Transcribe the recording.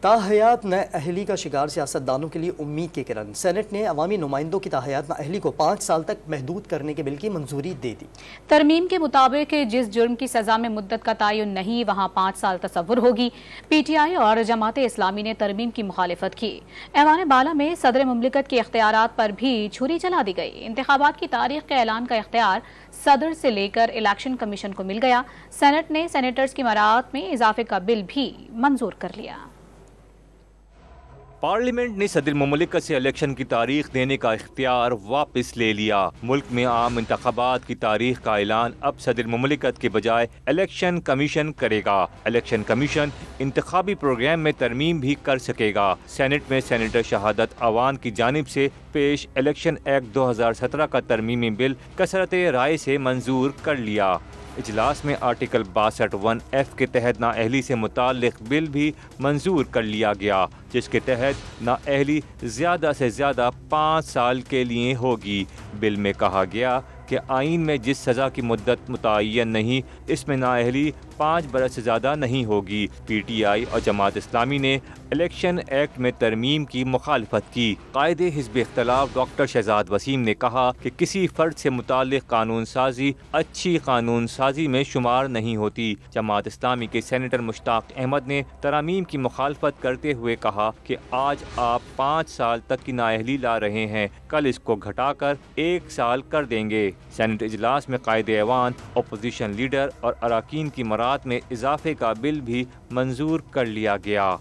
تاحیات نااہلی کا شکار سیاستدانوں کے لیے امید کی کرن۔ سینٹ نے عوامی نمائندوں کی تاحیات نااہلی کو 5 سال تک محدود کرنے کے بل کی منظوری دے دی۔ ترمیم کے مطابق جس جرم کی سزا میں مدت کا تعین نہیں وہاں 5 سال تصور ہوگی۔ پی ٹی آئی اور جماعت اسلامی نے ترمیم کی مخالفت کی۔ ایوان بالا میں صدر مملکت کے اختیارات پر بھی چھری چلا دی گئی۔ انتخابات کی تاریخ کے اعلان کا اختیار صدر سے لے کر الیکشن کمیشن کو مل گیا۔ سینٹ نے سینیٹرز کی مراعات میں اضافے کا بل بھی منظور کر لیا۔ پارلیمنٹ نے صدر مملکت سے الیکشن کی تاریخ دینے کا اختیار واپس لے لیا۔ ملک میں عام انتخابات کی تاریخ کا اعلان اب صدر مملکت کے بجائے الیکشن کمیشن کرے گا۔ الیکشن کمیشن انتخابی پروگرام میں ترمیم بھی کر سکے گا۔ سینٹ میں سینیٹر شہادت عوان کی جانب سے پیش الیکشن ایکٹ 2017 کا ترمیمی بل کثرت رائے سے منظور کر لیا۔ اجلاس میں آرٹیکل 62(1)(f) کے تحت نااہلی سے متعلق بل بھی منظور کر لیا گیا، جس کے تحت نااہلی زیادہ سے زیادہ 5 سال کے لیے ہوگی۔ بل میں کہا گیا کہ آئین میں جس سزا کی مدت متعین نہیں، اس میں نااہلی 5 برس سے زیادہ نہیں ہوگی۔ پی ٹی آئی اور جماعت اسلامی نے الیکشن ایکٹ میں ترمیم کی مخالفت کی۔ قائد حزب اختلاف ڈاکٹر شہزاد وسیم نے کہا کہ کسی فرد سے متعلق قانون سازی اچھی قانون سازی میں شمار نہیں ہوتی۔ جماعت اسلامی کے سینیٹر مشتاق احمد نے ترامیم کی مخالفت کرتے ہوئے کہا کہ آج آپ 5 سال تک کی نااہلی لا رہے ہیں، کل اس کو گھٹا کر 1 سال کر دیں گے۔ سینٹ اجلاس میں قائد ایوان، اپوزیشن لیڈر اور اراکین کی مراعات میں اضافے کا بل بھی منظور کر لیا گیا۔